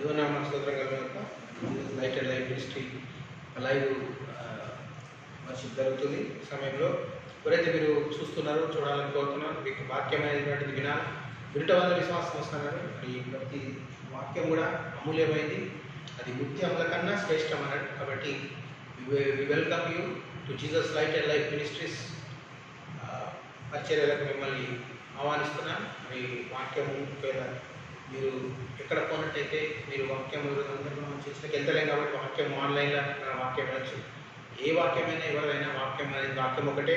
యువనామ స్తోత్రంగా light and life ministry live worship జరుగుతుంది. సమయంలో ఎవరైతే మీరు చూస్తున్నారో చూడాలని కోరుతున్నారు, మీకు వాక్యమైనటువంటిది వినాలి, వినటం వల్ల విశ్వాసం వస్తున్నారు. ఈ ప్రతి వాక్యం కూడా అమూల్యమైంది, అది ముత్యముల కన్నా శ్రేష్టం అన్నట్టు. కాబట్టి we welcome you to Jesus light and life ministries పరిచర్యలకు మిమ్మల్ని ఆహ్వానిస్తున్నాను. మరి వాక్యము ఒకవేళ మీరు ఎక్కడ పోనట్టయితే మీరు వాక్యం చర్చలకు వెళ్తలేం కాబట్టి వాక్యం ఆన్లైన్లో వాక్యం వెళ్ళచ్చు. ఏ వాక్యమైనా ఎవరైనా వాక్యం అనేది వాక్యం ఒకటే,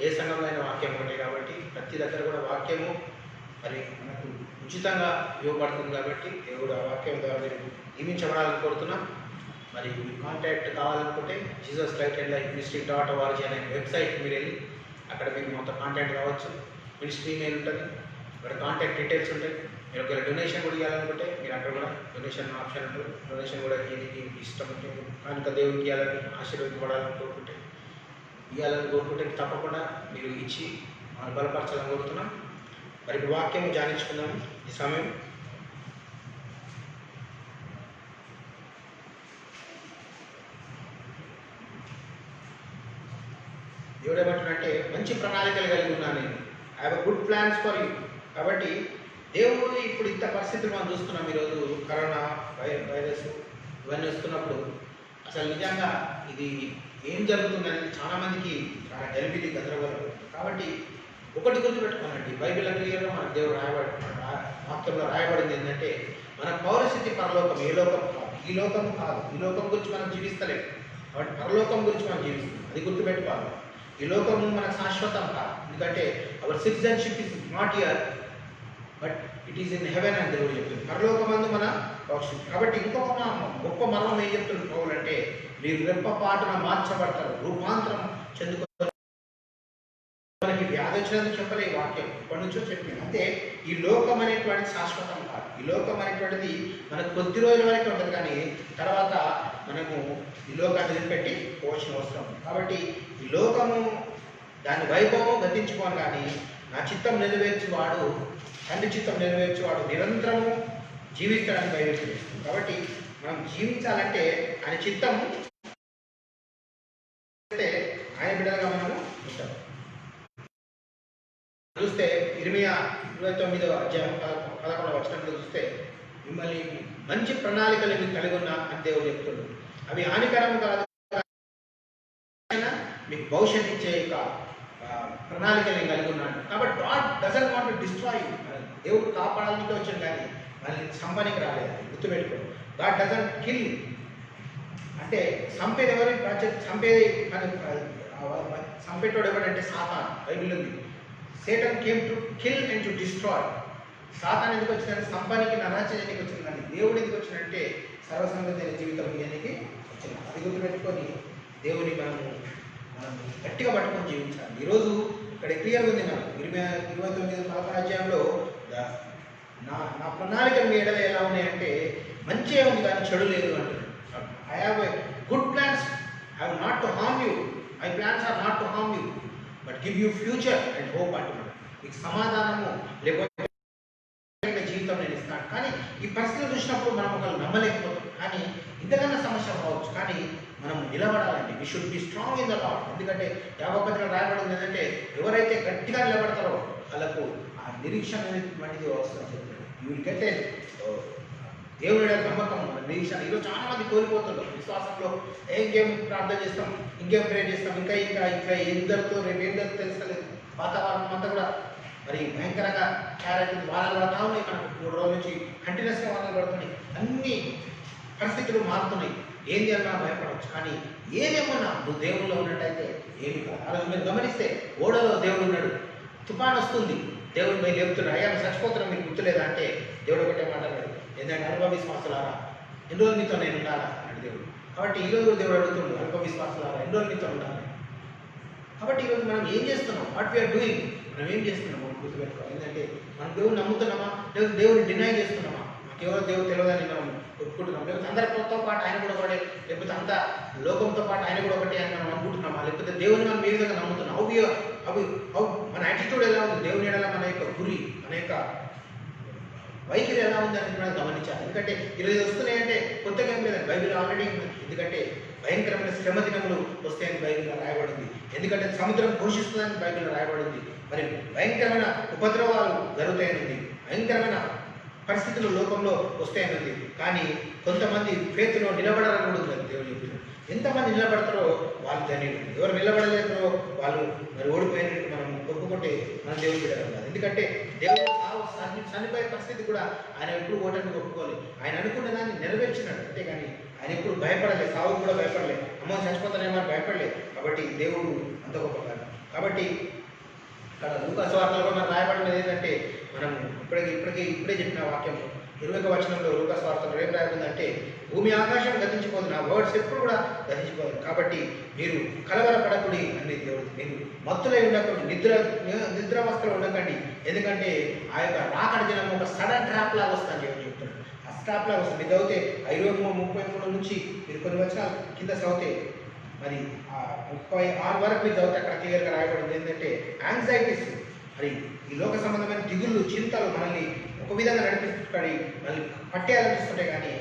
ఏ సంఘంలో అయినా వాక్యం ఒకటే. కాబట్టి ప్రతి దగ్గర కూడా వాక్యము మరి మనకు ఉచితంగా ఇవ్వబడుతుంది. కాబట్టి దేవుడు ఆ వాక్యం ద్వారా మీరు నియమించబడాలని కోరుతున్నాం. మరి కాంటాక్ట్ కావాలనుకుంటే జీసస్ లైట్ అండ్ లైఫ్ మినిస్ట్రీ.org అనే వెబ్సైట్ మీరు వెళ్ళి అక్కడ మీరు మొత్తం కాంటాక్ట్ కావచ్చు. మినిస్ట్రీ మెయిల్ ఉంటుంది, అక్కడ కాంటాక్ట్ డీటెయిల్స్ ఉంటాయి. మీరు ఒకవేళ డొనేషన్ కూడా ఇవ్వాలనుకుంటే మీరు అక్కడ కూడా డొనేషన్ ఆప్షన్ ఉంటుంది. డొనేషన్ కూడా దీనికి ఇష్టం ఉంటే కనుక దేవుడికి ఇవ్వాలని ఆశీర్వదించబడాలని కోరుకుంటే తప్పకుండా మీరు ఇచ్చి మనం బలపరచాలని కోరుతున్నాం. మరి ఇప్పుడు వాక్యం ధ్యానించుకుందాము. ఈ సమయం దేవుడు ఏమంటున్నాడంటే మంచి ప్రణాళికలు కలిగి ఉన్నాను నేను. I have a good plans for you. కాబట్టి దేవుడు ఇప్పుడు ఇంత పరిస్థితులు మనం చూస్తున్నాం. ఈరోజు కరోనా వైరస్ ఇవన్నీ వస్తున్నప్పుడు అసలు నిజంగా ఇది ఏం జరుగుతుందనేది చాలామందికి చాలా గలిబిలి గందరగోళం. కాబట్టి ఒకటి గుర్తుపెట్టుకోనండి, బైబిల్ క్లియర్గా మన దేవుడు వాక్యంలో రాయబడింది ఏంటంటే మన పౌరస్థితి పరలోకం, ఏ లోకం కాదు, ఈ లోకం కాదు. ఈ లోకం గురించి మనం జీవిస్తలేము, కాబట్టి పరలోకం గురించి మనం జీవిస్తున్నాం. అది గుర్తుపెట్టుకోవాలి. ఈ లోకము మనకు శాశ్వతం కాదు, ఎందుకంటే hour citizenship is not here but it is in heaven అని దేవుడు చెప్తుంది. పరలోకమందు మన భవిష్యత్తు. కాబట్టి ఇంకొక గొప్ప మర్మం ఏం చెప్తుంది పౌలు అంటే, మీరు రెప్పపాటున మార్చబడతారు, రూపాంతరం చెందుకో. మనకి వ్యాధి వచ్చినందుకు చెప్పలే ఈ వాక్యం, ఇప్పటి నుంచో చెప్పింది. అంటే ఈ లోకం అనేటువంటిది శాశ్వతం కాదు. ఈ లోకం అనేటువంటిది మనకు కొద్ది రోజుల వరకు ఉంటుంది, కానీ తర్వాత మనము ఈ లోకాన్ని వదిలిపెట్టి పోవాల్సిన అవసరం. కాబట్టి ఈ లోకము దాని వైభవం గతించుకోను, కానీ నా చిత్తం నెరవేర్చేవాడు, తండ్రి చిత్తం నెరవేర్చేవాడు నిరంతరము జీవిస్తాడని బైబిల్ చేస్తుంది. కాబట్టి మనం జీవించాలంటే ఆయన చిత్తం ఆయన బిడ్డలుగా మనము ఉంటాం. చూస్తే ఇర్మియా 29వ అధ్యాయం 11వ వచనంలో చూస్తే, మిమ్మల్ని మంచి ప్రణాళికలు మీకు కలిగి ఉన్నా అని దేవుడు చెప్తున్నాడు. అవి హానికరం కాదు, మీకు భవిష్యత్తు ఇచ్చే ప్రణాళికలు నేను కలిగి ఉన్నాను. కాబట్టి God doesn't want to destroy. దేవుడు కాపాడాలనికే వచ్చాడు, కానీ మళ్ళీ చంపడానికి రాలేదు. గుర్తుపెట్టుకో, గాడ్ డజంట్ కిల్. అంటే చంపేది ఎవరు? చంపేటోడు ఎవడంటే సాతాను. బైబిల్ ఉంది, Satan came to kill and to destroy. Satan ఎందుకు వచ్చిందంటే సంపానికి, నరాచర్యానికి వచ్చింది, కానీ దేవుడు ఎందుకు వచ్చిందంటే సర్వసంగతైన జీవితం ఇవ్వడానికి వచ్చింది. అది గుర్తుపెట్టుకొని దేవుని మనం గట్టిగా పట్టుకొని జీవించాలి. ఈరోజు ఇక్కడ క్లియర్గా ఉంది, మనం 29వ అధ్యాయంలో నా ప్రణాళికలు మీ ఎడల ఎలా ఉన్నాయంటే మంచిగా ఉంది, కానీ చెడు లేదు అంటున్నాడు. I have a good plans, I have not to harm you. My plans are not to harm you but give you future and hope అంటున్నాడు. మీకు సమాధానము లేకపోతే జీవితం నేను ఇస్తాను. కానీ ఈ పరిస్థితులు చూసినప్పుడు మనం ఒకళ్ళు నమ్మలేకపోతాం, కానీ ఇంతకన్నా సమస్య రావచ్చు, కానీ మనం నిలబడాలండి. We should be strong in the Lord. ఎందుకంటే 51లో రాయబడింది ఏంటంటే, ఎవరైతే గట్టిగా నిలబడతారో వాళ్ళకు ఆ నిరీక్షణ అనేటువంటిది వస్తుంది. యూ విల్ గెట్ ఏ దేవుడి నమ్మకం, నిరీక్షణ. ఈరోజు చాలా మంది కోల్పోతున్నారు విశ్వాసంలో. ఇంకేం ప్రార్థన చేస్తాం, ఇంకేం ప్రేర్ చేస్తాం, ఇంకా ఏం జరుగుతుందో, రేపు ఏం జరుగుతుందో తెలుస్తలేదు. వాతావరణం అంతా కూడా మరి భయంకరంగా తయారైతుంది. వానలు పడతా ఉన్నాయి, మనకు 3 రోజుల నుంచి కంటిన్యూస్గా వానలు పడుతున్నాయి. అన్ని పరిస్థితులు మారుతున్నాయి. ఏం చేయాలన్నా భయపడవచ్చు, కానీ ఏదేమన్నా నువ్వు దేవుల్లో ఉన్నట్టయితే ఏమి కాదు. ఆ రోజు మీరు గమనిస్తే ఓడలో దేవుడు ఉన్నాడు, తుఫాన్ వస్తుంది, దేవుడు మీరు లేపుతున్నాడు. అయ్యా చచ్చిపోతున్నాం, మీకు గుర్తులేదా అంటే దేవుడు ఒకటే మాట్లాడాడు, ఏంటంటే అల్పవిశ్వాసులారా ఎన్ని రోజులు మీతో నేను ఉండాలా అన్నాడు దేవుడు. కాబట్టి ఈరోజు దేవుడు అడుగుతుండు, అల్పవిశ్వాసులారా ఎన్ని రోజులు మీతో ఉండాలి. కాబట్టి ఈరోజు మనం ఏం చేస్తున్నాం, వాట్ వీఆర్ డూయింగ్, మనం ఏం చేస్తున్నాం గుర్తుపెట్టుకోవాలి. ఏంటంటే మనం దేవుడిని నమ్ముతున్నామా, దేవుడిని డినై చేస్తున్నామా? కేవలం దేవుడు తెలియదని మనం ఒప్పుకుంటున్నాం, లేకపోతే అందరితో పాటు ఆయన కూడా ఒకటే, లేకపోతే అంత లోకంతో పాటు ఆయన కూడా ఒకటే అని మనం అనుకుంటున్నామా? లేకపోతే దేవుని మనం ఏ విధంగా నమ్ముతున్నాం? మన యాటిట్యూడ్ ఎలా ఉంది? దేవుని ఎడల మన యొక్క గురి, మన యొక్క వైఖరి ఎలా ఉంది అనేది కూడా గమనించాలి. ఎందుకంటే ఈరోజు వస్తున్నాయంటే కొత్తగా ఏం లేదండి, బైబిల్ ఆల్రెడీ ఉంది. ఎందుకంటే భయంకరమైన శ్రమ దినములు వస్తాయని బైబిల్లో రాయబడింది. ఎందుకంటే సముద్రం ఘోషిస్తుందని బైబిల్లో రాయబడింది. మరి భయంకరమైన ఉపద్రవాలు జరుగుతాయని, భయంకరమైన పరిస్థితులు లోకంలో వస్తాయన్నది. కానీ కొంతమంది ఫేత్లో నిలబడాలని కూడా ఉంది దేవుడు చెప్తున్నాడు. ఎంతమంది నిలబడతారో వాళ్ళు ధన్యులు. ఎవరు నిలబడలేదో వాళ్ళు మరి ఓడిపోయినట్టు మనం ఒప్పుకుంటే మన దేవుడు బిడ్డలు కాదు. ఎందుకంటే దేవుడు చనిపోయే పరిస్థితి కూడా ఆయన ఎప్పుడు ఓటమి ఒప్పుకోలేదు. ఆయన అనుకున్న దాన్ని నెరవేర్చినాడు అంతేగాని ఆయన ఎప్పుడు భయపడలేదు. సాగు కూడా భయపడలేదు. అమ్మ చచ్చిపోతానేమో అని భయపడలేదు. కాబట్టి దేవుడు అంత గొప్ప కాదు. కాబట్టి ఇక్కడ లూకా సువార్తలో మనం రాయబడినది ఏంటంటే, మనం ఇప్పుడే చెప్పిన వాక్యం 20వ వచనంలో లూకా సువార్తలో ఏం రాయబడిందంటే, భూమి ఆకాశం గతించిపోదు, నా వర్డ్స్ ఎప్పుడు కూడా గతించిపోదు. కాబట్టి మీరు కలవరపడకుడి అని దేవుడు. మీరు మత్తులై ఉండకండి, నిద్రావస్థలో ఉండకండి. ఎందుకంటే ఆ యొక్క రాకడ దినం ఒక సడన్ ట్రాప్ లాగా వస్తుందని దేవుడు చెప్తున్నాడు. ఆ ట్రాప్ లాగా వస్తుంది. మీరు చదివితే 23 నుంచి మీరు కొన్ని వచనాలు కింద చదివితే మరి 36 వరకు మీరు చదివితే అక్కడ క్లియర్గా రాయబడింది ఏంటంటే, యాంగ్జైటీస్, మరి ఈ లోక సంబంధమైన దిగుళ్ళు, చింతలు మనల్ని ఒక విధంగా నడిపిస్తాయి, మళ్ళీ పట్టేయాలనిపిస్తుంటాయి. కానీ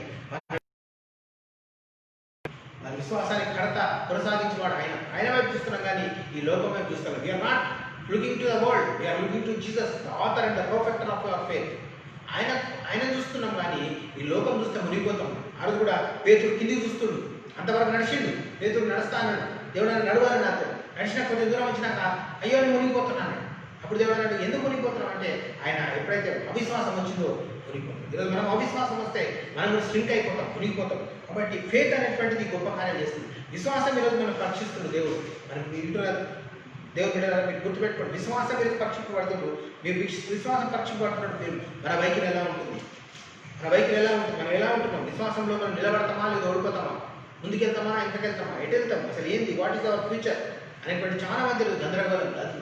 మన విశ్వాసానికి కడత కొనసాగించేవాడు ఆయన వైపు చూస్తున్నాం, కానీ ఈ లోకం వైపు చూస్తున్నాం. We are not looking to the world, we are looking to Jesus, the author and the perfecter of your faith. ఆయన చూస్తున్నాం, కానీ ఈ లోకం చూస్తే మునిగిపోతాం. ఆ రోజు కూడా పేతురు కిందికి చూస్తుండు, అంతవరకు నడిచిండు. పేతురు నడుస్తా అన్నాడు, దేవుడు నడవాలి నాతో. నడిచిన కొంచెం దూరం వచ్చినాక అయ్యో నేను మునిగిపోతున్నాను. అప్పుడు దేవుడు అన్నాడు, ఎందుకు మునిగిపోతున్నాం అంటే, ఆయన ఎప్పుడైతే అవిశ్వాసం వచ్చిందో మునిగిపోతాం. ఈరోజు మనం అవిశ్వాసం వస్తే మనం స్ట్రింక్ అయిపోతాం, మునిగిపోతాం. కాబట్టి ఫేత్ అనేటువంటిది గొప్ప కార్యం చేస్తుంది. విశ్వాసం ఈరోజు మనం పరీక్షిస్తుంది దేవుడు. మనం ఇంట్లో దేవుడు బిడ్డలారా మీరు గుర్తుపెట్టుకోండి, విశ్వాసం మీరు పరీక్షింపబడుతున్నారు. మీరు విశ్వాసం పరీక్షింపబడుతున్నట్టు మీరు మన వైఖరి ఎలా ఉంటుంది, మనం ఎలా ఉంటున్నాం, విశ్వాసంలో మనం నిలబడతామా లేదా ఓడిపోతామా, ముందుకెళ్తామా ఇంతకెళ్తామా, ఎటు వెళ్తాం, అసలు ఏంది, వాట్ ఈస్ అవర్ ఫ్యూచర్ అనేటువంటి చాలా మంది గందరగోళం. అది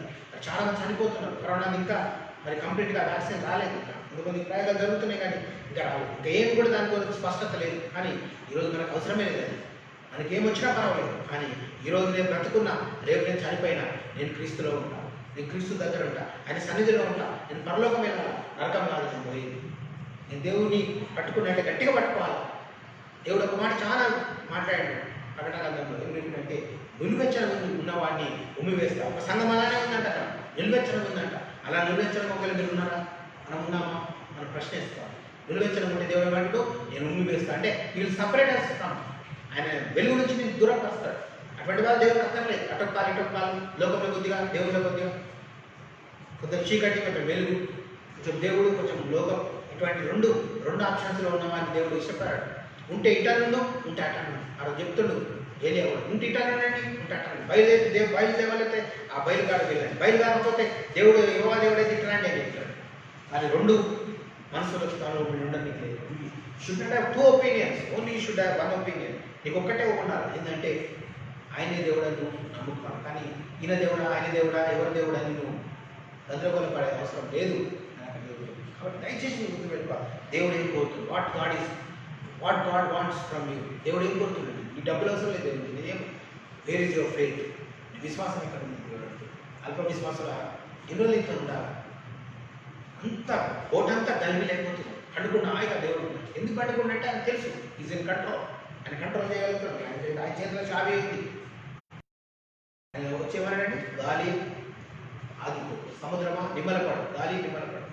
చాలా మంది చనిపోతున్నారు. కరోనా ఇంకా మరి కంప్లీట్గా వ్యాక్సిన్ రాలేదు. ఇంకా కొంతమంది ప్రయోగాలు జరుగుతున్నాయి, కానీ ఇంకా రాలేదు. ఇంకా ఏం కూడా దాని గురించి స్పష్టత లేదు. కానీ ఈరోజు మనకు అవసరమే లేదు. అది మనకి ఏమొచ్చినా పర్వాలేదు. కానీ ఈరోజు నేను బ్రతుకున్నా, రేపు నేను చనిపోయినా, నేను క్రీస్తులో ఉంటా, నేను క్రీస్తు దగ్గర ఉంటా, ఆయన సన్నిధిలో ఉంటా, నేను పరలోకం వెళ్ళాలా, నరకం కాదు నేను పోయేది. నేను దేవుడిని పట్టుకున్నట్టే గట్టిగా పట్టుకోవాలి. దేవుడు ఒక మాట చాలా మాట్లాడాడు ప్రకటన గ్రంథంలో. ఏమిటంటే, నిలువెచ్చన ఉన్నవాడిని ఉమ్మివేస్తా. ఒక సంఘం అలానే ఉందంట, అక్కడ నిలువెచ్చన ఉందంట. అలా నిలువెచ్చన ఒకవేళ మీరు ఉన్నారా, మనం ఉన్నామా, మనం ప్రశ్నిస్తాం. నిలువెచ్చన ఉంటే దేవుడు ఏమంటాడు, నేను ఉమ్మివేస్తా అంటే వీళ్ళు సపరేట్ చేస్తాం. ఆయన వెలుగు నుంచి నేను దూరపరుస్తాడు. అటువంటి వాళ్ళు దేవుడు అక్కర్లేదు. అటొక్కాలు ఇటొక్కాలు, లోకంలో కొద్దిగా దేవుడిలో కొద్దిగా, కొంచెం చీకటి కొంచెం వెలుగు, కొంచెం దేవుడు కొంచెం లోకం, ఇటువంటి రెండు ఆప్షన్స్లో ఉన్నవాడిని దేవుడు ఇష్టపడాడు. ఉంటే ఇటాను, ఉంటే అటాను. అక్కడ చెప్తుండు ఏలియావాడు, ఉంటే ఇటానండి, ఉంటే అటాను. బయలుదేవాలైతే ఆ బయలుగాడు వెళ్ళండి, బయలు కాకపోతే దేవుడు యువ దేవుడైతే ఇట్లాంటి అని చెప్తాడు. అది రెండు మనసులో స్థానంలో ఉండడానికి లేదు. Should not have 2 opinions, only you should have 1 opinion. నీకు ఒక్కటే ఉండాలి, ఏంటంటే ఆయనే దేవుడు అని నువ్వు నమ్ముతావు. కానీ ఈయన దేవుడా, ఆయన దేవుడా, ఎవరి దేవుడా అని నువ్వు గందరగోళం పడే అవసరం లేదు. కాబట్టి దయచేసి నువ్వు గుర్తుపెట్టుకో, దేవుడు ఏం కోరుతుంది, what God wants from you. దేవుడు ఏం కోరుతున్నాడు, ఈ డబ్బులు అవసరం లేదు దేవుడు. నేనేం, వేర్ ఈజ్ యువర్ ఫెయిత్, విశ్వాసం ఎక్కడ ఉంది దేవుడు. అల్ప విశ్వాసంగా ఎన్నో ఇంకా ఉండాలి. అంత ఓటంతా గలిమి లేకపోతుంది. పండుకున్న హాయిగా దేవుడు ఎందుకు పండుకున్నట్టే ఆయన తెలుసు, ఈజ్ ఇన్ కంట్రోల్. ఆయన కంట్రోల్ చేయగలుగుతాడు. ఆయన చేతిలో చావే ఉంది. ఆయన వచ్చేవారండి, గాలి ఆగిపో, సముద్రమా నిమ్మలపడు, గాలి నిమ్మలపడు.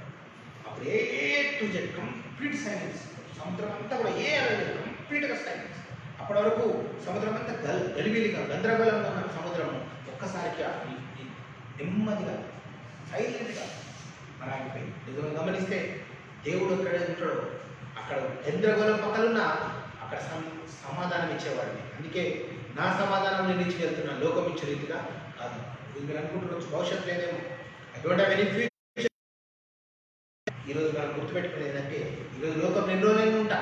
అప్పుడు A to Z complete silence. సముద్రం అంతా కూడా ఏ అనేది కంప్లీట్గా సైలెన్స్. అప్పటి వరకు సముద్రం అంతా గలిబిలిగా గందరగోళంగా ఉన్న సముద్రం ఒక్కసారిగా నెమ్మదిగా సైలెంట్గా మన ఆగిపోయింది. నిజంగా గమనిస్తే దేవుడు ఎక్కడ ఉంటాడో అక్కడ గందరగోళం పక్కలున్నా అక్కడ సమాధానం ఇచ్చేవాడిని. అందుకే నా సమాధానం నేను ఇచ్చి వెళ్తున్నాను, లోకం ఇచ్చే రీతిగా కాదు. మీరు అనుకుంటున్న భవిష్యత్తు లేదేమో, I don't have any future. ఈరోజు మనం గుర్తుపెట్టుకునేది ఏంటంటే, ఈరోజు లోకం ఎన్ని రోజులైనా ఉంటా,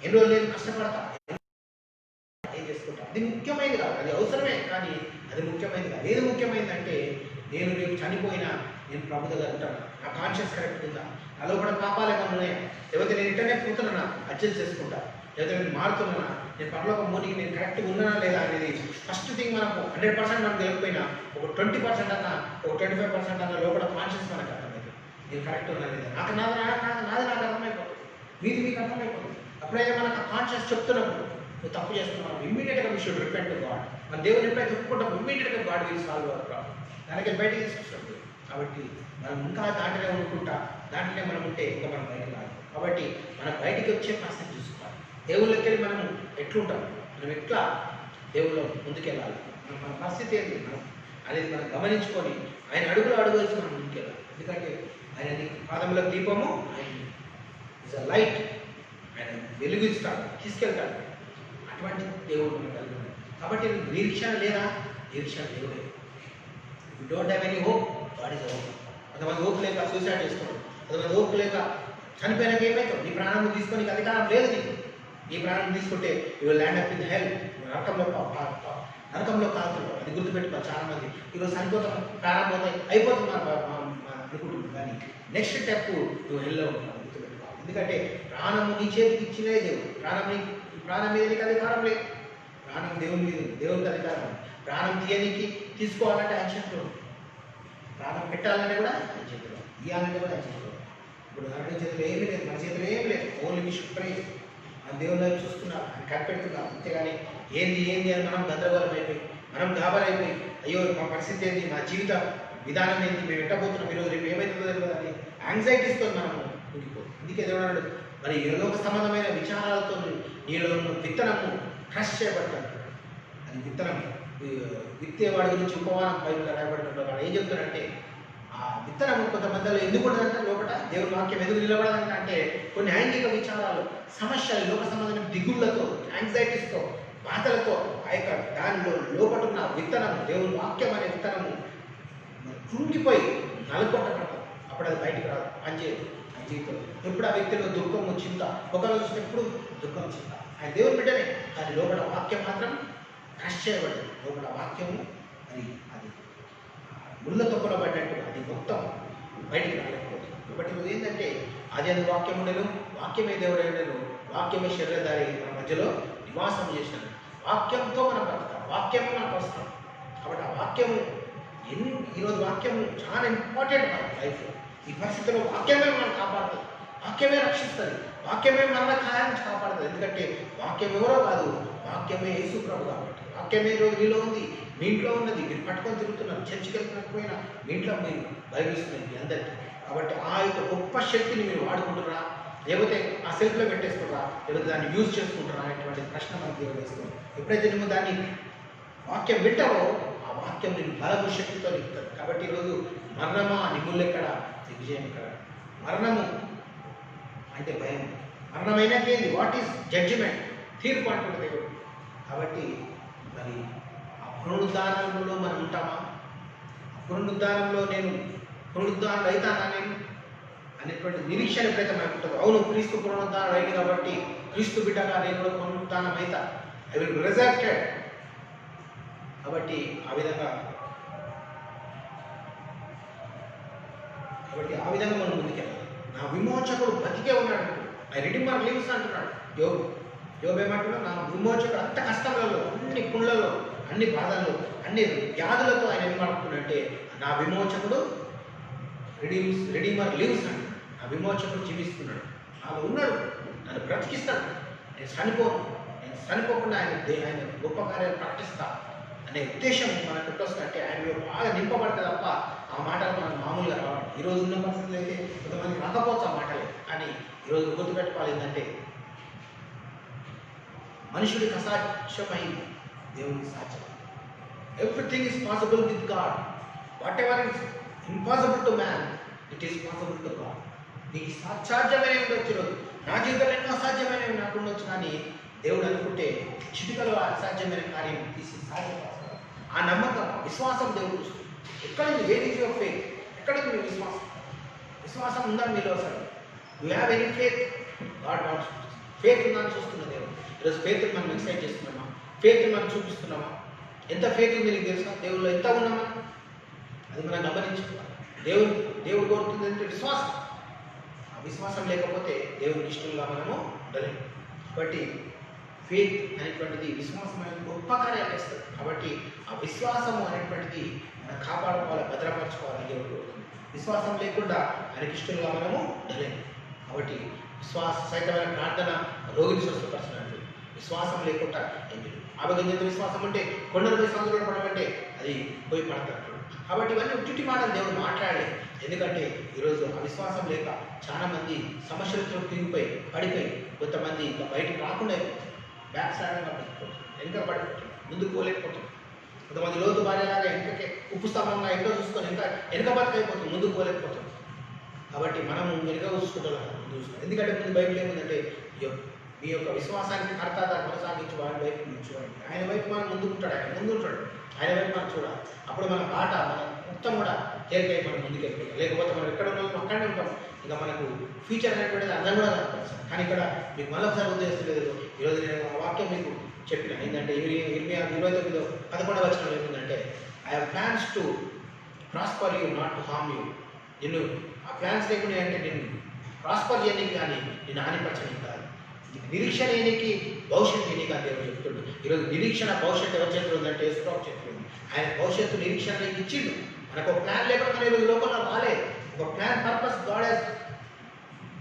ఎన్ని రోజులు నేను కష్టపడతా, ఏం చేసుకుంటా. అది ముఖ్యమైనది కాదు, అది అవసరమే, కానీ అది ముఖ్యమైనది కాదు. ఏది ముఖ్యమైనదంటే, నేను రేపు చనిపోయినా నేను ప్రభు దగ్గర ఉంటాను, నా కాన్షియస్ కరెక్ట్ ఉందా, నాలో కూడా పాపాలే ఉన్నాయా, లేకపోతే నేను ఇంటర్నెట్ పోతున్నా అడ్జస్ట్ చేసుకుంటా, లేకపోతే నేను మారుతున్నానా, నేను పరలోక మోనికి నేను కరెక్ట్గా ఉన్నానా లేదా అనేది ఫస్ట్ థింగ్. మనకు 100% మనం తెలియకపోయినా ఒక 20% అన్నా, ఒక 25% అన్నా లోపల కాన్షియస్ మనకు అర్థమైంది. నేను కరెక్ట్ ఉన్నది నాది నాకు అర్థమైపోతుంది, మీది మీకు అర్థమైపోతుంది. అప్పుడైతే మనకు కాన్షియస్ చెప్తున్నప్పుడు నువ్వు తప్పు చేస్తున్నావు, ఇమ్మీడియట్గా మీ షుడ్ రిపెంట్ టు గాడ్. మన దేవుని ఎప్పుడైతే ఒప్పుకుంటాం ఇమ్మీడియట్గా God will solve our problem. దానికి బయటకి తీసుకొస్తుంది. కాబట్టి మనం ఇంకా దాంట్లోనే ఉండుకుంటా, దాంట్లోనే మనం ఉంటే ఇంకా మనం బయటకు రాదు. కాబట్టి మనం బయటికి వచ్చే పరిస్థితి చూసుకోవాలి. దేవుళ్ళకి వెళ్ళి మనం ఎట్లుంటాం, మనం ఎట్లా దేవుళ్ళు ముందుకెళ్ళాలి, మన పరిస్థితి ఏంటి మనం అనేది మనం గమనించుకొని ఆయన అడుగులో అడుగు వేసి మనం ముందుకెళ్ళాలి. ఎందుకంటే ఆయన పాదములకు దీపము, ఆయన ఈజ్ అ లైట్, ఆయన వెలుగుస్తాడు, తీసుకెళ్తాడు. అటువంటి దేవుడు మనం కలిగి ఉన్నాడు. కాబట్టి నిరీక్షణ లేదా, నిరీక్షణ దేవుడే. You don't have any hope, God is hope. కొంతమంది హోప్ లేక సూసైడ్ చేసుకోవడం, కొంతమంది హోప్ లేక చనిపోయినాక ఏమవుతావు, నీ ప్రాణం తీసుకొని అధికారం లేదు నీకు. నీ ప్రాణం తీసుకుంటే you will land up in హెల్, నరకంలో కాలుతున్నావు. అది గుర్తుపెట్టుకోవాలి. చాలామంది ఈరోజు చనిపోతాం, ప్రాణం పోతాయి, అయిపోతుంది అనుకుంటుంది. కానీ నెక్స్ట్ స్టెప్ నువ్వు హెల్లో ఉంటావు, గుర్తుపెట్టుకోవాలి. ఎందుకంటే ప్రాణము నీ చేతికి ఇచ్చినదే దేవుడు. ప్రాణం మీద నీకు అధికారం లేదు. ప్రాణం దేవుని మీద, దేవునికి అధికారం. ప్రాణం తీసుకోవాలంటే ఆయన చేతిలో, ప్రాణం పెట్టాలంటే కూడా ఆయన చేతిలో, ఇవ్వాలంటే కూడా ఆయన చేతిలో. ఇప్పుడు నరకం చేతిలో ఏమీ లేదు, మన చేతిలో ఏమీ లేదు. ఓన్లీ మీ ప్రేజ్. మన దేవుని చూస్తున్నారు, ఆయన కనిపెడుతున్నారు. అంతేగాని ఏంది అని మనం గందరగోళం అయిపోయి, మనం గాబరైపోయి, అయ్యో మా పరిస్థితి ఏంటి, మా జీవిత విధానం ఏంటి, మేము ఎట్టబోతున్నాం, ఈరోజు రేపు ఏమైతుందో తెలియదు అని యాంగ్జైటీస్తో మనం ఉండిపోతుంది. అందుకే దేవుడు అన్నాడు, మరి లోక సంబంధమైన విచారాలతో నీలో విత్తనము క్రష్ చేయబడతాడు. అది విత్తనం విత్తేవాడి గురించి ఉపమానం బైబిల్లో రాయబడుతుంటాడు. వాడు ఏం చెప్తాడంటే, ఆ విత్తనం కొంతమందిలో ఎందుకు ఉండదంటే, లోపల దేవుని వాక్యం ఎందుకు నిలబడదంటే, అంటే కొన్ని ఐంగిక విచారాలు, సమస్యలు, లోక సంబంధమైన దిగుళ్ళతో, యాంగ్జైటీస్తో, బాధలతో ఆ యొక్క దానిలో లోపల ఉన్న విత్తనము, దేవుని వాక్యం అనే విత్తనము కృంగిపోయి నలుకొట్టబడతాం. అప్పుడు అది బయటకు రాదు, పనిచేయదు జీవితం. ఎప్పుడు ఆ వ్యక్తిలో దుఃఖము, చింత, ఒకరోజు చూసినప్పుడు దుఃఖం, చింత. ఆయన దేవుని బిడ్డనే, కానీ లోపల వాక్యం మాత్రం క్రష్ చేయబడదు. లోపల వాక్యము అది ముళ్ళతో కొనబడ్డట్టు అది మొత్తం బయటికి రాలేకపోతుంది. కాబట్టి ఇది ఏంటంటే, అది వాక్యం ఉండేను, వాక్యమే దేవుడు ఉండేను, వాక్యమే శరీరధారి మన మధ్యలో నివాసం చేసినాడు. వాక్యంతో మనం బతుకుతాం, వాక్యమే మనకు వస్తాం. కాబట్టి ఆ వాక్యము ఈరోజు వాక్యము చాలా ఇంపార్టెంట్ మన లైఫ్లో. ఈ పరిస్థితిలో వాక్యమే మనం కాపాడుతుంది, వాక్యమే రక్షిస్తుంది, వాక్యమే మన ఖాయం నుంచి కాపాడుతుంది. ఎందుకంటే వాక్యం ఎవరో కాదు, వాక్యమే యేసు ప్రభు. కాబట్టి వాక్యమే ఈరోజు మీలో ఉంది, మీ ఇంట్లో ఉన్నది. మీరు పట్టుకొని తిరుగుతున్నారు, చర్చికి వెళ్తున్నకపోయినా మీ ఇంట్లో మీరు బైబిల్స్తుంది మీ అందరికీ. కాబట్టి ఆ యొక్క గొప్ప శక్తిని మీరు వాడుకుంటున్నారా, లేకపోతే ఆ సెల్ఫ్లో పెట్టేసుకుంటారా, లేకపోతే దాన్ని యూజ్ చేసుకుంటారా అనేటువంటి ప్రశ్న మనకు దేవుడు వేస్తుంది. ఎప్పుడైతే నువ్వు దాన్ని వాక్యం వింటావో, ఆ వాక్యం నేను బలము శక్తితో నింపుతాడు. కాబట్టి ఈరోజు మరణమా, నిములెక్కడ, విజయం ఎక్కడ? మరణము అంటే భయం. మరణమైనకేంది, వాట్ ఈస్ జడ్జిమెంట్, తీర్పు అంటుంది దేవుడు. కాబట్టి మరి ఆ పునరుద్ధానంలో మనం ఉంటామా? పునరుద్ధానంలో నేను పునరుద్ధానం అవుతానా నేను అనేటువంటి నిరీక్షణ ఎప్పుడైతే మనకు ఉంటుందో, అవును క్రీస్తు పునరుద్ధానం అయింది కాబట్టి క్రీస్తు బిడ్డగా నేను కూడా పునరుద్ధానం అవుతా, ఐ విల్ రిజర్టెడ్. కాబట్టి ఆ విధంగా మనం ముందుకెళ్ళాలి. నా విమోచకుడు బతికే ఉన్నాడు, ఐ రిడీమర్ లివ్స్ అంటున్నాడు యోబు ఏమంటున్నాడు, నా విమోచకుడు అంత కష్టంలో, అన్ని పుండ్లలో, అన్ని బాధల్లో, అన్ని వ్యాధులతో ఆయన ఏమంటున్నాడంటే, నా విమోచకుడు రిడీమర్ లివ్స్ అంటున్నాడు. నా విమోచకుడు జీవిస్తున్నాడు, నాలో ఉన్నాడు, నన్ను బ్రతికిస్తాడు, నేను చనిపోకుండా ఆయన గొప్ప కార్యాలు ప్రకటిస్తా అనే ఉద్దేశం మనకు ఎప్పుడొస్తుందంటే, ఆయనలో బాగా నింపబడితే తప్ప ఆ మాటలు మనకు మామూలుగా రావాలి. ఈరోజు ఉన్న పరిస్థితులు అయితే కొంతమంది రాకపోవచ్చు ఆ మాటలే. కానీ ఈరోజు గుర్తుపెట్టుకోవాలి ఏంటంటే, మనుషుడికి అసాధ్యమైంది దేవునికి సాధ్యం. Everything is possible with God. What ever is impossible to man, it is possible to God. నీకు అసాధ్యమైన ఉండొచ్చు, ఈరోజు నా జీవితంలో ఎన్నో అసాధ్యమైనవి నాకు ఉండొచ్చు, కానీ దేవుడు అనుకుంటే చిటికలో అసాధ్యమైన కార్యం తీసి సాధ్యపడతాడు. ఆ నమ్మకం, విశ్వాసం దేవుడు చూస్తుంది. ఎక్కడ ఉంది, వేర్ ఈజ్ యువర్ ఫెయిత్? ఎక్కడ ఉంది మీ విశ్వాసం ఉందా మీలో? అసలు you have any faith? God wants faith ఉందని చూస్తున్న దేవుడు. ఈరోజు ఫెయిత్ మనం ఎక్సైట్ చేస్తున్నామా? ఫెయిత్ మనం చూపిస్తున్నామా? ఎంత ఫెయిత్ ఉంది నీకు తెలుసా? దేవుళ్ళు ఎంత ఉన్నామా? అది మనం గమనించుకోవాలి. దేవుడు కోరుతుంది అంటే విశ్వాసం. ఆ విశ్వాసం లేకపోతే దేవుడికి ఇష్టంగా మనము ఉండలేము. కాబట్టి ఫెయిత్ అనేటువంటిది, విశ్వాసం అనేది గొప్ప కార్యాలు చేస్తుంది. కాబట్టి ఆ విశ్వాసము అనేటువంటిది మనం కాపాడుకోవాలి, భద్రపరచుకోవాలి దేవుడు కోరుతుంది. విశ్వాసం లేకుండా ఆయనకి ఇష్టంగా మనము ఉండలేము. కాబట్టి విశ్వాస సహితమైన ప్రార్థన రోగిని స్వస్థపరచినట్టు విశ్వాసం లేకుండా ఏం లేదు. ఆవగింజంత విశ్వాసం ఉంటే కొండలపై సముద్రంలో పడమంటే అది పోయి పడతాడు. కాబట్టి ఇవన్నీ ఉట్టి మాటలు దేవుడు మాట్లాడలేదు. ఎందుకంటే ఈరోజు అవిశ్వాసం లేక చాలా మంది సమస్యలతో తిరిగిపోయి పడిపోయి కొంతమంది ఇంకా బయటకు రాకుండా బ్యాక్ సైడ్గా పడిపోతుంది, వెనుక పడిపోతుంది, ముందుకు పోలేకపోతుంది. కొంతమంది లోతు భార్యలాగా వెనుకకే ఉప్పు స్తంభంగా వెనుక చూసుకొని వెనుక బతకైపోతుంది, ముందుకు పోలేకపోతుంది. కాబట్టి మనము వెనుక చూసుకుంటాం, ముందు చూసుకోవాలి. ఎందుకంటే ముందు బైబిల్ ఏముందంటే మీ యొక్క విశ్వాసానికి కర్తగా కొనసాగించి వాడి వైపు నుంచి చూడండి. ఆయన వైపు మనం ముందుకుంటాడు, ఆయన ముందు ఉంటాడు, ఆయన వైపు మనం చూడాలి. అప్పుడు మన బాట మన మొత్తం కూడా తేలికై మనం ముందుకు వెళ్ళిపోయాం. లేకపోతే మనం ఎక్కడ ఉన్నాం అక్కడనే ఉంటాం. ఇక మనకు ఫ్యూచర్ అనేటువంటిది అందరం కూడా కనపడుతుంది. కానీ ఇక్కడ మీకు మళ్ళొకసారి ఉద్దేశించలేదు. ఈరోజు నేను ఆ వాక్యం మీకు చెప్పిన ఏంటంటే 29:11 వచనంలో ఏమిందంటే I have plans to prosper you not to harm you. నిన్ను ఆ ప్లాన్స్ లేకుండా అంటే నేను ప్రాస్పర్ చేయడానికి కానీ నేను హానిపరచడానికి కాదు, నిరీక్షణ ఏనికి భవిష్యత్తు ఏనికి అని దేవుడు చెప్తుండు. ఈరోజు నిరీక్షణ భవిష్యత్తు ఎవరి చేతులు ఉందంటే యేసుప్రభు చేతులు ఉంది. ఆయన భవిష్యత్తు నిరీక్షణ ఇచ్చిండు. మనకు ఒక ప్లాన్ లేకుండా మనం ఈరోజు లోకంలో రాలేదు. ఒక plan purpose God has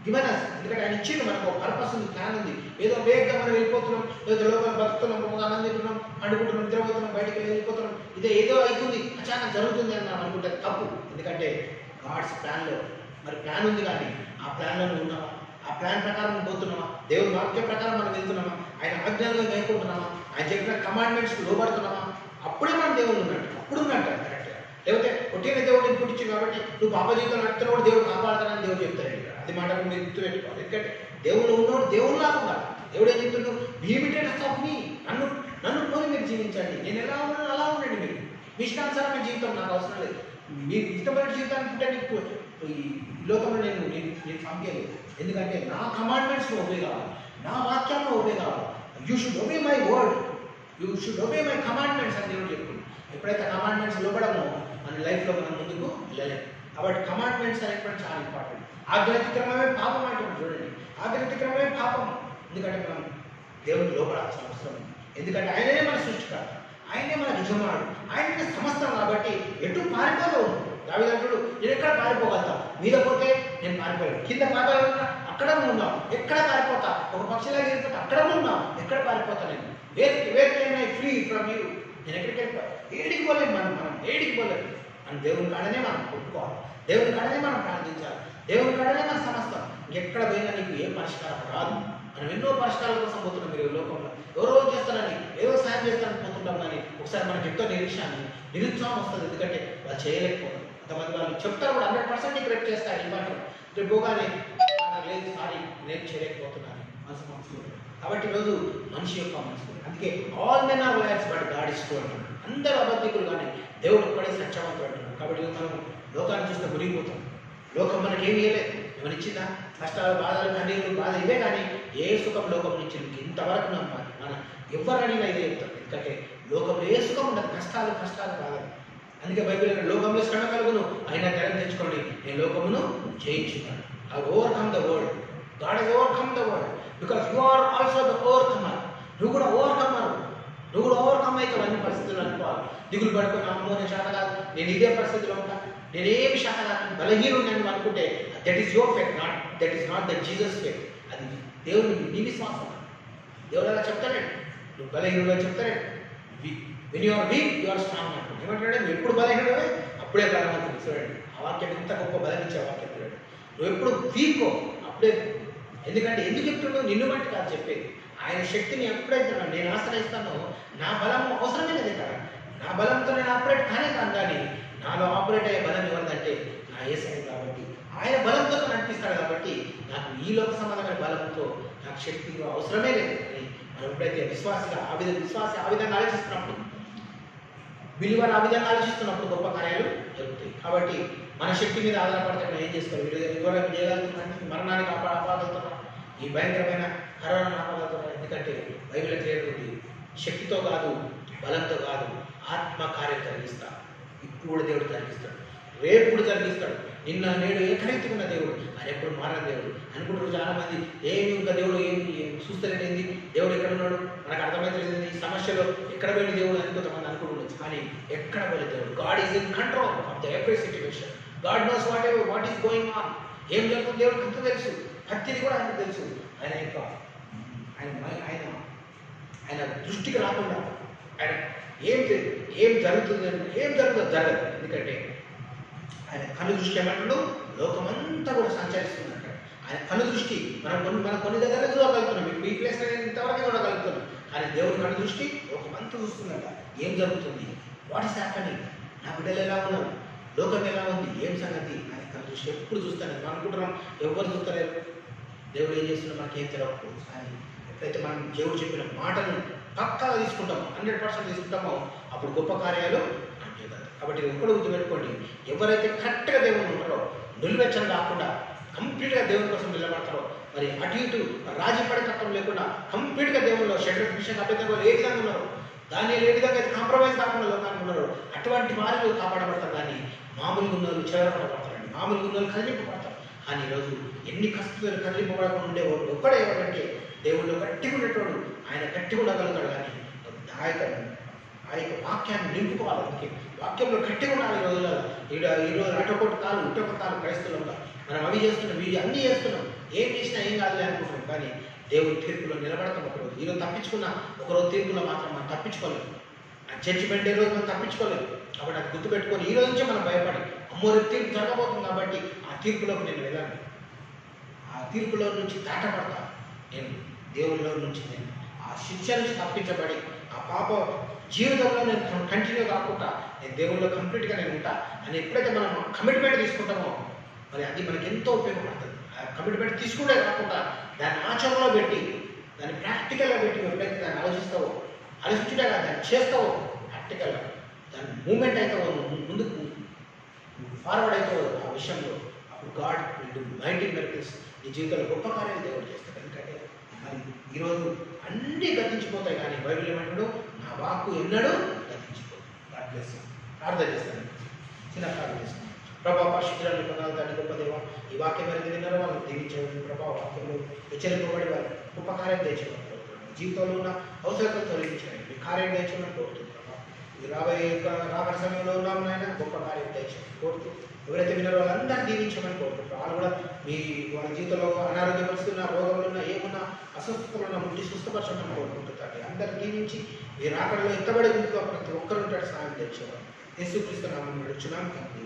given us. ఎందుకంటే ఆయన ఇచ్చిండు, మనకు ఒక పర్పస్ ఉంది, ప్లాన్ ఉంది. ఏదో వేగంగా మనం వెళ్ళిపోతున్నాం, ఏదో లోకంలో బతుకుతున్నాం, ఆనందిస్తున్నాం, పండుకుంటున్నాం, నిద్రపోతున్నాం, బయటికి వెళ్ళిపోతున్నాం, ఏదో అవుతుంది అచానక్ జరుగుతుంది అని మనం అనుకుంటే తప్పు. ఎందుకంటే గాడ్స్ ప్లాన్లో మరి ప్లాన్ ఉంది, కానీ ఆ ప్లాన్లో నువ్వు ఉన్నావా? ఆ ప్లాన్ ప్రకారం పోతున్నామా? దేవుని వాక్య ప్రకారం మనం వెళ్తున్నామా? ఆయన ఆజ్ఞాలుగా మేలుకుంటున్నామా? ఆయన చెప్పిన కమాండ్మెంట్స్కి లోబడుతున్నామా? అప్పుడే మనం దేవుడు ఉన్నట్టు, అప్పుడు ఉన్నట్టు కరెక్ట్గా. లేకపోతే ఒట్టిన దేవుడిని పుట్టించి కాబట్టి నువ్వు పాప జీవితంలో నడుతున్నా కూడా దేవుడు కాపాడుతానని దేవుడు చెప్తాడు. ఇక్కడ అది మాట మీరు గుర్తుపెట్టుకోవాలి. ఎందుకంటే దేవుడు ఉన్నవాడు దేవుడులా ఉండాలి. దేవుడు ఏం చెప్తున్నాడు? లిమిటెడ్ ఆఫ్ మీ, నన్ను పోలి మీరు జీవించండి, నేను ఎలా ఉన్నాను అలా ఉండండి. మీరు మీ ఇష్టానుసారమైన జీవితం నాకు అవసరం లేదు. మీరు ఇష్టమైన జీవితాన్ని పుట్టడానికి ఈ లోకంలో నేను పంపించలేదు. ఎందుకంటే నా కమాండ్మెంట్స్లో ఒబే కావాలి, నా వాక్యాల్లో ఒబే కావాలి. You should obey my word, you should obey my commandments అని దేవుడు చెప్తుంది. ఎప్పుడైతే కమాండ్మెంట్స్ లోబడమో మన లైఫ్లో మనం ముందుకు వెళ్ళలేము. కాబట్టి కమాండ్మెంట్స్ అనేటువంటి చాలా ఇంపార్టెంట్. ఆజ్ఞాతిక్రమమే పాపం అంటున్నాడు చూడండి, ఆజ్ఞాతిక్రమమే పాపం. ఎందుకంటే మనం దేవుడికి లోపడాల్సిన అవసరం ఉంది. ఎందుకంటే ఆయననే మన సృష్టికర్త, ఆయనే మన యజమానుడు, ఆయననే సమస్తం. కాబట్టి ఎటు పారిపోదు. దావీదు నేను ఎక్కడ పారిపోగలుగుతా? మీద పోతే నేను పారిపోయాను, కింద పారిపోయినా అక్కడ ఉన్నాం, ఎక్కడ పారిపోతా? ఒక పక్షిలాగా వెళ్ళిపోతే అక్కడ ఉన్నాం, ఎక్కడ పారిపోతా? నేను where can I free from you? నేను ఎక్కడికి వెళ్ళిపోతా? ఏడికి పోలేము, మనం ఏడికి పోలేము. అని దేవుని కాడనే మనం కొట్టుకోవాలి, దేవుని కాడనే మనం ప్రార్థించాలి, దేవుని కాడనే మన సమస్తం. ఎక్కడ పోయినా నీకు ఏ పరిష్కారం రాదు. మనం ఎన్నో పరిష్కారాల కోసం పోతున్నాం. మీరు లోకంలో ఎవరో చేస్తానని ఏదో సాయం చేస్తానని పోతుంటాం, కానీ ఒకసారి మనకి ఎంతో నిరుత్సాహం వస్తుంది. ఎందుకంటే వాళ్ళు చేయలేకపోతారు. కొంతమంది వాళ్ళు చెప్తారు కూడా 100% కరెక్ట్ చేస్తారు. ఇంపార్టెంట్ రేపు పోగానే లేదు, సారీ నేను చేయలేకపోతున్నాను మనసు. కాబట్టి ఈరోజు మనిషి యొక్క మనసు. అందుకే all men are liars but God is true అంటున్నాడు. అందరూ అబద్ధికులు కానీ దేవుడు ఒక్కడే సత్యవంతుడు అంటున్నాడు. కాబట్టి మనం లోకాన్ని చూస్తే మునిగిపోతాం. లోకం మనకి ఏమి ఇవ్వలేదు, ఏమైనా ఇచ్చిందా? కష్టాలు, బాధలు, కన్నీళ్ళు, బాధ ఇవే. కానీ ఏ సుఖం లోకం నుంచి ఇంతవరకు నమ్మాలి. మనం ఎవరు అడిగినా ఇదే చెప్తాం. ఎందుకంటే లోకంలో ఏ సుఖం ఉండదు, కష్టాలు బాధలు. అందుకే బైబిల్ లోకంలో శ్రమ కలుగును, అయినా ధైర్యం తెచ్చుకోండి, నేను లోకమును జయించున్నాను. I overcome the world. God has overcome the world because you are also the overcomer. నువ్వు కూడా ఓవర్కమ్ అయితే అన్ని పరిస్థితులు అనుకోవాలి. దిగులు పడుకుని అమ్మో నేను శాఖ కాదు, నేను ఇదే పరిస్థితిలో ఉంటా, నేనేమి శాఖ కాదు, బలహీనుడు నేను అనుకుంటే that is your faith, that is not the Jesus faith. అది దేవుని నీ విశ్వాసం. దేవుడు అలా చెప్తాడు, నువ్వు బలహీనుడుగా చెప్తాడు. When you are weak you are strong అంటాడు. ఏమంటాడు? నువ్వు ఎప్పుడు బలహీనుడే అప్పుడే బలవంతుడు. చూడండి ఆ వాక్యం ఎంత గొప్ప బలం ఇచ్చే వాక్యం. చూడండి నువ్వు ఎప్పుడు వీకో అప్పుడే. ఎందుకంటే ఎందుకు చెప్తున్నావు? నిన్ను బట్టి కాదు చెప్పేది. ఆయన శక్తిని ఎప్పుడైతే నేను ఆశ్రయిస్తానో నా బలం అవసరమే లేదు. ఇక్కడ నా బలంతో నేను ఆపరేట్ కానే కాదు, కానీ నాలో ఆపరేట్ అయ్యే బలం ఎవరిదంటే నా యేసయ్య. కాబట్టి ఆయన బలంతో నడిపిస్తాడు. కాబట్టి నాకు ఈ లోక సంబంధమైన బలంతో నాకు శక్తి అవసరమే లేదు. అని మనం ఎప్పుడైతే విశ్వాసి ఆ విధంగా ఆలోచిస్తున్నప్పుడు, బిలీవర్ ఆ విధంగా ఆలోచిస్తున్నప్పుడు గొప్ప కార్యాలు జరుగుతాయి. కాబట్టి మన శక్తి మీద ఆధారపడితే మనం ఏం చేసుకోవాలి? ఎవరైనా చేయగలుగుతున్నాం, మరణానికి ఆపగలుగుతున్నాం, ఈ భయంకరమైన కరోనాను ఆపగలుగుతున్నాం. ఎందుకంటే బైబిల్ క్లియర్గా శక్తితో కాదు, బలంతో కాదు, ఆత్మకార్యం జరిగిస్తా. ఇప్పుడు కూడా దేవుడు జరిగిస్తాడు, రేపు కూడా జరిగిస్తాడు. నిన్న నేడు ఏకరీతిగా దేవుడు, ఆయన ఎప్పుడు మారని దేవుడు. అనుకుంటున్నారు చాలామంది, ఏమి ఇంకా దేవుడు ఏమి చూస్తలేంది, దేవుడు ఎక్కడ ఉన్నాడు మనకు అర్థమైతే ఈ సమస్యలో ఎక్కడ పోయిన దేవుడు అని కొంతమంది అనుకుంటుండొచ్చు. కానీ ఎక్కడ పోయిన దేవుడు, God is in control of the every situation. God knows what is going on. ఏం జరుగుతుంది దేవుడికి అంత తెలుసు. భక్తిని కూడా ఆయనకు తెలుసు. ఆయన యొక్క ఆయన ఆయన దృష్టికి రాకుండా ఆయన ఏం జరుగుతుంది అంటే ఏం జరుగుతుందో జరగదు. ఎందుకంటే ఆయన కను దృష్టి ఏమంటాడు, లోకమంతా కూడా సంచరిస్తుంది అంటాడు. ఆయన కను దృష్టి మనం కొన్ని దగ్గర చూడగలుగుతున్నాం. మీకు ఈ ప్లేస్లో నేను ఇంతవరకు చూడగలుగుతున్నాను. కానీ దేవుడి కను దృష్టి లోకమంతా చూస్తుందంట. ఏం జరుగుతుంది, వాట్ ఈస్ హ్యాపెనింగ్, నా బిడ్డలు ఎలా ఉన్నారు, లోకం ఎలా ఉంది, ఏం సంగతి. ఆయన కను దృష్టి ఎప్పుడు చూస్తాను. మనం అనుకుంటున్నాం ఎవరు చూస్తలేరు, దేవుడు ఏం చేస్తున్నా మనకి ఏం తెలియకపోవచ్చు. కానీ ఎప్పుడైతే మనం దేవుడు చెప్పిన మాటను పక్కాగా తీసుకుంటామో, 100% తీసుకుంటామో, అప్పుడు గొప్ప కార్యాలు చేయగలరు. కాబట్టి ఎప్పుడు గుర్తుపెట్టుకోండి, ఎవరైతే కరెక్ట్గా దేవుని ఉంటారో, నిలువెచ్చని కాకుండా కంప్లీట్గా దేవుని కోసం నిలబడతారో, మరి అటు ఇటు రాజీ పడే తత్వం లేకుండా కంప్లీట్గా దేవుళ్ళు షెడ్యూల్ విషయం అభ్యర్థులు ఏ విధంగా ఉన్నారు, దాన్ని ఏ విధంగా అయితే కాంప్రమైజ్ కాకుండా లోకానికి ఉన్నారు, అటువంటి వారిలో కాపాడబడతారు. కానీ మామూలుగా ఉన్న వాళ్ళు చేరబడతారండి, మామూలుగా ఉన్న వాళ్ళు కదిలింపబడతారు. కానీ ఈరోజు ఎన్ని కష్టాలు కదిలింపబడకుండా ఉండేవాడు ఒక్కడే ఎవరంటే దేవుళ్ళు గట్టిగా ఉండేటోడు. ఆయన గట్టిగా ఉండగలుగుతాడు. కానీ ఆ యొక్క వాక్యాన్ని నింపుకోవాలి. అందుకే వాక్యంలో గట్టిగా ఉండాలి. ఈ రోజుల్లో ఈరోజు అటొకటి కాలు ఇటొక కాలు క్రైస్తవులుగా మనం అవి చేస్తున్నాం, వీడి అన్నీ చేస్తున్నాం, ఏం చేసినా ఏం కాదులే అనుకుంటున్నాం. కానీ దేవుడి తీర్పులో నిలబడతాం. ఒకరోజు ఈరోజు తప్పించుకున్నా, ఒకరోజు తీర్పులో మాత్రం మనం తప్పించుకోలేము. ఆ జడ్జిమెంట్ ఏ రోజు మనం తప్పించుకోలేము. కాబట్టి అది గుర్తుపెట్టుకొని ఈ రోజు నుంచే మనం భయపడి, అమ్మో రేపు తీర్పు జరగబోతుంది కాబట్టి ఆ తీర్పులోకి నేను వెళ్ళాను, ఆ తీర్పులో నుంచి దాటపడతా, నేను దేవుళ్ళలో నుంచి నేను ఆ శిక్ష నుంచి తప్పించబడి ఆ పాప జీవితంలో నేను కంటిన్యూ కాకుండా నేను దేవుళ్ళలో కంప్లీట్గా నేను ఉంటా అని ఎప్పుడైతే మనం కమిట్మెంట్ తీసుకుంటామో, మరి అది మనకి ఎంతో ఉపయోగపడుతుంది. ఆ కమిట్మెంట్ తీసుకుంటే కాకుండా దాన్ని ఆచరణలో పెట్టి, దాన్ని ప్రాక్టికల్గా పెట్టి ఎప్పుడైతే దాన్ని ఆలోచించుంటే కదా దాన్ని చేస్తావో, ప్రాక్టికల్గా దాన్ని మూమెంట్ అవుతావో, ముందుకు ఫార్వర్డ్ అవుతావో ఆ విషయంలో, అప్పుడు God will do mighty miracles. నీ జీవితంలో గొప్ప కార్యాలు దేవుడు చేస్తాడు. ఎందుకంటే మరి ఈరోజు అన్నీ గతించిపోతాయి, కానీ బైబిల్ ఏమంటాడు, నా వాక్కు ఎన్నడూ గతించిపోతుంది. God bless you. ప్రార్థన చేస్తాను, చిన్న ప్రార్థన చేస్తాను. ప్రభా పరిశుద్ధులను పొందాలి తండ్రి, గొప్ప దేవ, ఈ వాక్యం ఎవరైతే విన్నారో వాళ్ళు దీవించవచ్చు. ప్రభా వాక్యంలో హెచ్చరింపబడి వారు గొప్ప కార్యం తెచ్చేవారు జీవితంలో ఉన్న అవసరాలను తొలగించాలి. మీ కార్యం తెచ్చేమని కోరుతుంది. ప్రభా ఈ రాబోయే సమయంలో ఉన్నాం నాయన, గొప్ప కార్యం తెచ్చేమని కోరుతూ ఎవరైతే విన్నారో వాళ్ళందరూ దీవించమని కోరుకుంటారు. వాళ్ళు కూడా వాళ్ళ జీవితంలో అనారోగ్య పరిస్థితున్న, రోగములు ఉన్న, ఏమున్నా అస్వస్థతలు ఉన్న ముట్టి సుస్థపరచమని కోరుకుంటారు. అందరూ దీవించి మీరు అక్కడలో ఎత్తబడి ఉంటుందో ప్రతి ఒక్కరు ఉంటాడు, సాయం తెచ్చేవారు. యేసుక్రీస్తు నామములో నడుచున్నాం తండ్రి.